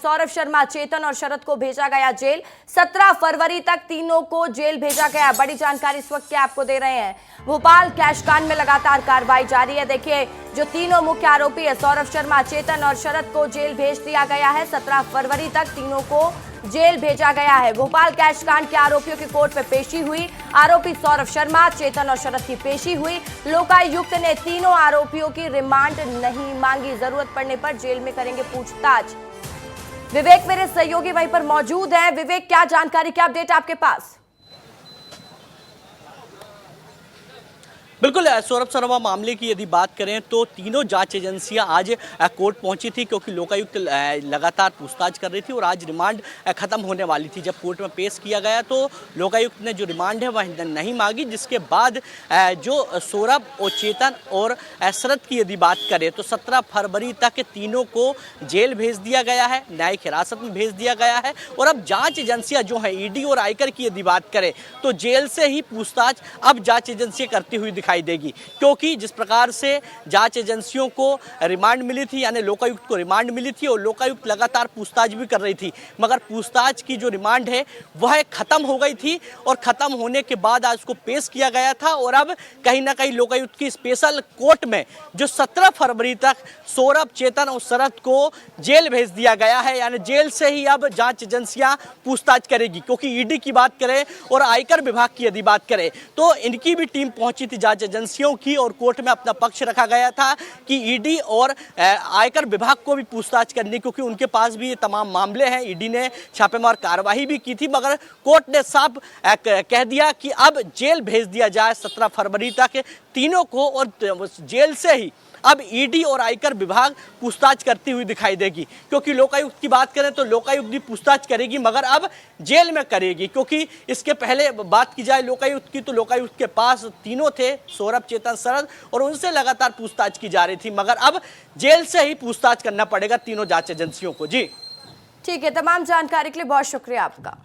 सौरभ शर्मा, चेतन और शरद को भेजा गया जेल। 17 फरवरी तक तीनों को जेल भेजा गया। बड़ी जानकारी इस वक्त के आपको दे रहे हैं। भोपाल कैश कांड में लगातार कार्रवाई जारी है। देखिए, जो तीनों मुख्य आरोपी है सौरभ शर्मा, चेतन और शरद को जेल भेज दिया गया है। 17 फरवरी तक तीनों को जेल भेजा गया है। भोपाल कैश कांड के आरोपियों की कोर्ट में पेशी हुई। आरोपी सौरभ शर्मा, चेतन और शरद की पेशी हुई। लोकायुक्त ने तीनों आरोपियों की रिमांड नहीं मांगी। जरूरत पड़ने पर जेल में करेंगे पूछताछ। विवेक मेरे सहयोगी वहीं पर मौजूद हैं। विवेक, क्या जानकारी, क्या अपडेट आपके पास? बिल्कुल, सौरभ शर्मा मामले की यदि बात करें तो तीनों जांच एजेंसियां आज कोर्ट पहुंची थी, क्योंकि लोकायुक्त लगातार पूछताछ कर रही थी और आज रिमांड खत्म होने वाली थी। जब कोर्ट में पेश किया गया तो लोकायुक्त ने जो रिमांड है वह नहीं मांगी, जिसके बाद जो सौरभ और चेतन और शरद की यदि बात करें तो 17 फरवरी तक तीनों को जेल भेज दिया गया है, न्यायिक हिरासत में भेज दिया गया है। और अब जाँच एजेंसियाँ जो है ईडी और आयकर की यदि बात करें तो जेल से ही पूछताछ अब जाँच एजेंसियाँ करती हुई दिखाई देगी, क्योंकि जिस प्रकार से जांच एजेंसियों को रिमांड मिली थी, यानी लोकायुक्त को रिमांड मिली थी और लोकायुक्त लगातार पूछताछ भी कर रही थी, मगर पूछताछ की जो रिमांड है वह खत्म हो गई थी और खत्म होने के बाद आज उसको पेश किया गया था। और अब कहीं ना कहीं लोकायुक्त की स्पेशल कोर्ट में जो 17 फरवरी तक सौरभ, चेतन और शरद को जेल भेज दिया गया है, यानी जेल से ही अब जांच एजेंसियां पूछताछ करेगी। क्योंकि ईडी की बात करें और आयकर विभाग की यदि बात करें तो इनकी भी टीम पहुंची थी जांच एजेंसियों की, और कोर्ट में अपना पक्ष रखा गया था कि ईडी और आयकर विभाग को भी पूछताछ करनी, क्योंकि उनके पास भी ये तमाम मामले हैं। ईडी ने छापेमार कार्रवाई भी की थी, मगर कोर्ट ने साफ कह दिया कि अब जेल भेज दिया जाए 17 फरवरी तक तीनों को, और जेल से ही अब ईडी और आयकर विभाग पूछताछ करती हुई दिखाई देगी। क्योंकि लोकायुक्त की बात करें तो लोकायुक्त भी पूछताछ करेगी, मगर अब जेल में करेगी। क्योंकि इसके पहले बात की जाए लोकायुक्त की तो लोकायुक्त के पास तीनों थे, सौरभ, चेतन, शरद, और उनसे लगातार पूछताछ की जा रही थी, मगर अब जेल से ही पूछताछ करना पड़ेगा तीनों जांच एजेंसियों को। जी ठीक है, तमाम जानकारी के लिए बहुत शुक्रिया आपका।